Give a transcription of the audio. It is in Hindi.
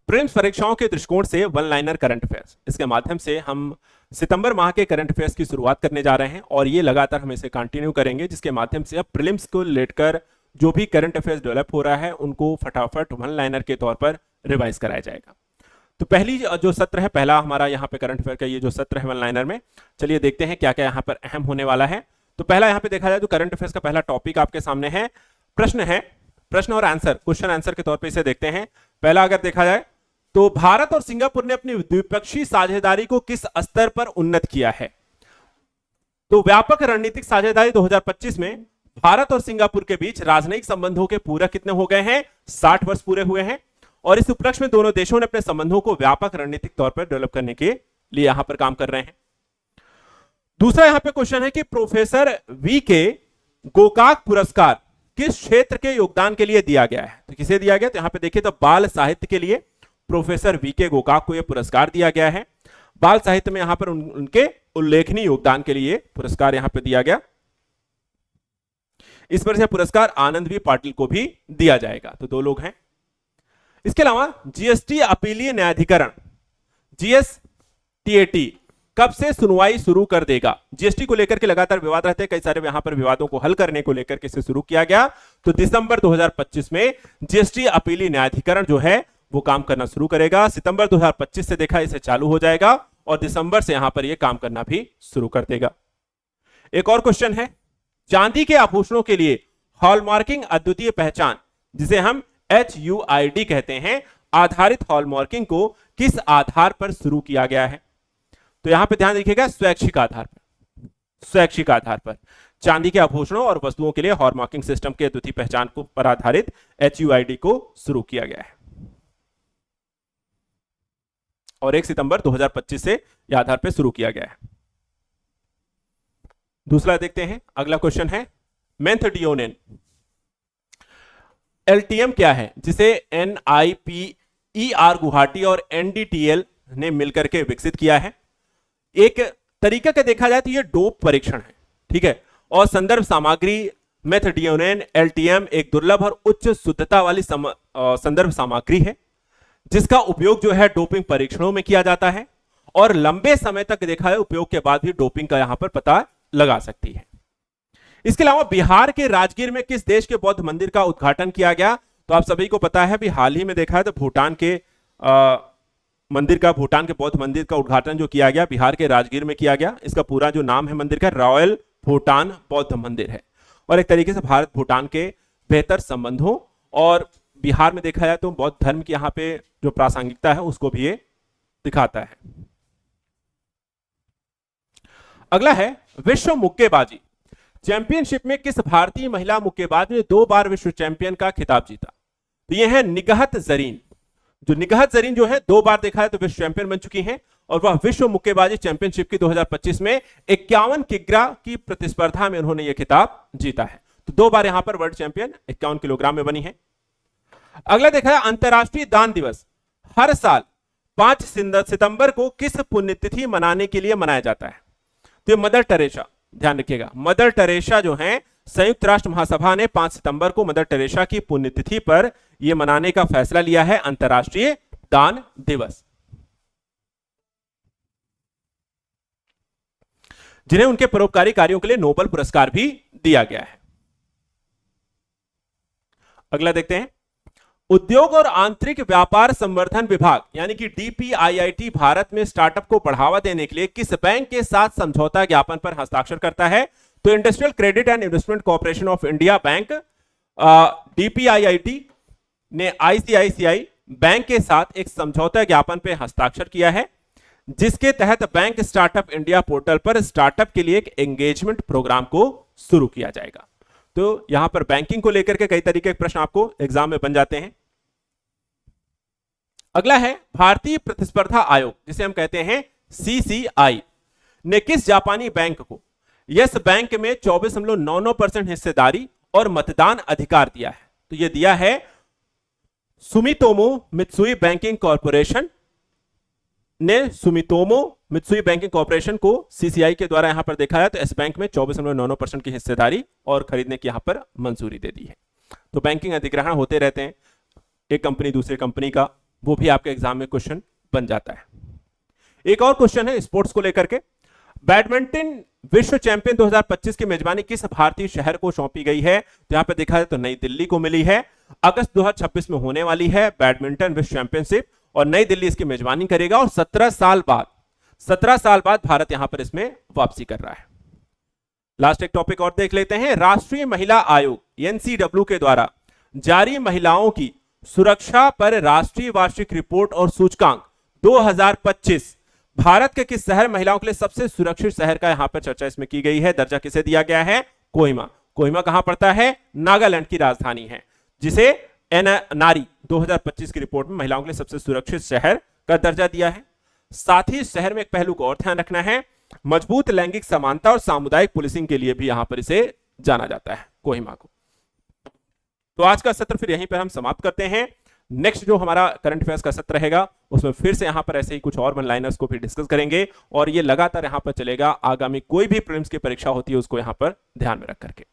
प्रीलिम्स परीक्षाओं के दृष्टिकोण से वन लाइनर करंट अफेयर्स, इसके माध्यम से हम सितंबर माह के करंट अफेयर्स की शुरुआत करने जा रहे हैं और ये लगातार हम इसे कंटिन्यू करेंगे, जिसके माध्यम से अब प्रीलिम्स को लेकर जो भी करंट अफेयर्स डेवलप हो रहा है उनको फटाफट वन लाइनर के तौर पर रिवाइज कराया जाएगा। तो पहली जो सत्र है, पहला हमारा यहाँ पे करंट अफेयर का ये जो सत्र है वन लाइनर में, चलिए देखते हैं क्या क्या यहाँ पर अहम होने वाला है। तो पहला यहाँ पे देखा जाए तो करंट अफेयर्स का पहला टॉपिक आपके सामने है, प्रश्न और आंसर, क्वेश्चन आंसर के तौर पे इसे देखते हैं। पहला अगर देखा जाए तो भारत और सिंगापुर ने अपनी द्विपक्षीय साझेदारी को किस स्तर पर उन्नत किया है? तो व्यापक रणनीतिक साझेदारी 2025 में भारत और सिंगापुर के बीच राजनयिक संबंधों के पूरा कितने हो गए हैं? 60 वर्ष पूरे हुए हैं और इस उपलक्ष्य में दोनों देशों ने अपने संबंधों को व्यापक रणनीतिक तौर पर डेवलप करने के लिए यहां पर काम कर रहे हैं। दूसरा यहां पे क्वेश्चन है कि प्रोफेसर वी के गोकाक पुरस्कार किस क्षेत्र के योगदान के लिए दिया गया है? तो किसे दिया गया? तो यहां पे देखिए तो बाल साहित्य के लिए प्रोफेसर वी के गोकाक को यह पुरस्कार दिया गया है। बाल साहित्य में यहां पर उनके उल्लेखनीय योगदान के लिए पुरस्कार यहां पर दिया गया। इस पर से पुरस्कार आनंद वी पाटिल को भी दिया जाएगा। तो 2 लोग हैं। इसके अलावा जीएसटी अपीलीय न्यायाधिकरण जीएसटीएटी कब से सुनवाई शुरू कर देगा? जीएसटी को लेकर के लगातार विवाद रहते हैं, कई सारे यहां पर विवादों को हल करने को लेकर के इसे शुरू किया गया। तो दिसंबर 2025 में जीएसटी अपीलीय न्यायाधिकरण जो है वो काम करना शुरू करेगा। सितंबर 2025 से देखा इसे चालू हो जाएगा और दिसंबर से यहां पर यह काम करना भी शुरू कर देगा। एक और क्वेश्चन है, चांदी के आभूषणों के लिए हॉलमार्किंग अद्वितीय पहचान, जिसे हम HUID कहते हैं, आधारित हॉलमार्किंग को किस आधार पर शुरू किया गया है? तो यहां पे ध्यान रखिएगा, स्वैच्छिक आधार पर। स्वैच्छिक आधार पर चांदी के आभूषणों और वस्तुओं के लिए हॉलमार्किंग सिस्टम के अद्वितीय पहचान को पर आधारित HUID को शुरू किया गया है और 1 सितंबर 2025 से यह आधार पर शुरू किया गया है। दूसरा देखते हैं, अगला क्वेश्चन है मेंथोडियोनिन LTM क्या है, जिसे NIPER गुवाहाटी और NDTL ने मिलकर के विकसित किया है? एक तरीका का देखा जाए तो यह डोप परीक्षण है, ठीक है। और संदर्भ सामग्री मेंथोडियोनिन LTM एक दुर्लभ और उच्च शुद्धता वाली संदर्भ सामग्री है, जिसका उपयोग जो है डोपिंग परीक्षणों में किया जाता है और लंबे समय तक देखा है उपयोग के बाद भी डोपिंग का यहां पर पता लगा सकती है। इसके अलावा बिहार के राजगीर में किस देश के बौद्ध मंदिर का उद्घाटन किया गया? तो आप सभी को पता है भी हाल ही में देखा है तो भूटान के भूटान के बौद्ध मंदिर का उद्घाटन जो किया गया बिहार के राजगीर में किया गया। इसका पूरा जो नाम है मंदिर का रॉयल भूटान बौद्ध मंदिर है और एक तरीके से भारत भूटान के बेहतर संबंधों और बिहार में देखा जाए तो बौद्ध धर्म की यहाँ पे जो प्रासंगिकता है उसको भी ये दिखाता है। अगला है विश्व मुक्केबाजी चैंपियनशिप में किस भारतीय महिला मुक्केबाज ने 2 बार विश्व चैंपियन का खिताब जीता? तो यह है निगहत जरीन। जो निगहत जरीन जो है 2 बार देखा है तो विश्व चैंपियन बन चुकी हैं और वह विश्व मुक्केबाजी चैंपियनशिप की 2025 में 51 किग्रा की प्रतिस्पर्धा में उन्होंने यह खिताब जीता है। तो 2 बार यहां पर वर्ल्ड चैंपियन 51 किलोग्राम में बनी है। अगला देखा है अंतरराष्ट्रीय दान दिवस हर साल 5 सितंबर को किस पुण्यतिथि मनाने के लिए मनाया जाता है? तो मदर टेरेसा, ध्यान रखिएगा, मदर टेरेसा जो है संयुक्त राष्ट्र महासभा ने 5 सितंबर को मदर टेरेसा की पुण्यतिथि पर यह मनाने का फैसला लिया है अंतरराष्ट्रीय दान दिवस, जिन्हें उनके परोपकारी कार्यों के लिए नोबेल पुरस्कार भी दिया गया है। अगला देखते हैं, उद्योग और आंतरिक व्यापार संवर्धन विभाग यानी कि DPIIT भारत में स्टार्टअप को बढ़ावा देने के लिए किस बैंक के साथ समझौता ज्ञापन पर हस्ताक्षर करता है? तो industrial credit and investment corporation of India bank DPIIT ने ICICI बैंक के साथ एक समझौता ज्ञापन पर हस्ताक्षर किया है, जिसके तहत बैंक स्टार्टअप इंडिया पोर्टल पर स्टार्टअप के लिए एक एंगेजमेंट प्रोग्राम को शुरू किया जाएगा। तो यहां पर बैंकिंग को लेकर के कई तरीके के प्रश्न आपको एग्जाम में बन जाते हैं। अगला है भारतीय प्रतिस्पर्धा आयोग, जिसे हम कहते हैं CCI, ने किस जापानी बैंक को यस बैंक में 24.99% हिस्सेदारी और मतदान अधिकार दिया है? तो यह दिया है सुमितोमो मित्सुई बैंकिंग कॉर्पोरेशन ने सुमितोमो मित्सुई बैंकिंग कॉर्पोरेशन को CCI के द्वारा यहां पर देखा है तो इस बैंक में 24.99% की हिस्सेदारी और खरीदने की यहां पर मंजूरी दे दी है। तो बैंकिंग अधिग्रहण होते रहते हैं, एक कंपनी दूसरी कंपनी का वो भी आपके एग्जाम में क्वेश्चन बन जाता है। एक और क्वेश्चन है स्पोर्ट्स को लेकर के, बैडमिंटन विश्व चैंपियन 2025 की मेजबानी किस भारतीय शहर को सौंपी गई है? तो यहां पे देखा जाए तो नई दिल्ली को मिली है। अगस्त 2026 में होने वाली है बैडमिंटन विश्व चैंपियनशिप और नई दिल्ली इसकी मेजबानी करेगा और 17 साल बाद भारत यहां पर इसमें वापसी कर रहा है। लास्ट एक टॉपिक और देख लेते हैं। राष्ट्रीय महिला आयोग एनसीडब्ल्यू के द्वारा जारी महिलाओं की सुरक्षा पर राष्ट्रीय वार्षिक रिपोर्ट और सूचकांक 2025 भारत के किस शहर महिलाओं के लिए सबसे सुरक्षित शहर का यहां पर चर्चा इसमें की गई है। दर्जा किसे दिया गया है? कोहिमा। कोहिमा कहां पड़ता है? नागालैंड की राजधानी है, जिसे नारी 2025 की रिपोर्ट में महिलाओं के लिए सबसे सुरक्षित शहर का दर्जा दिया है। साथ ही इस शहर में एक पहलू को और ध्यान रखना है, मजबूत लैंगिक समानता और सामुदायिक पुलिसिंग के लिए भी यहां पर इसे जाना जाता है, कोहिमा को। तो आज का सत्र फिर यहीं पर हम समाप्त करते हैं। नेक्स्ट जो हमारा करंट अफेयर्स का सत्र रहेगा उसमें फिर से यहां पर ऐसे ही कुछ और वन लाइनर्स को भी डिस्कस करेंगे और ये लगातार यहां पर चलेगा। आगामी कोई भी प्रीलिम्स की परीक्षा होती है उसको यहां पर ध्यान में रख करके।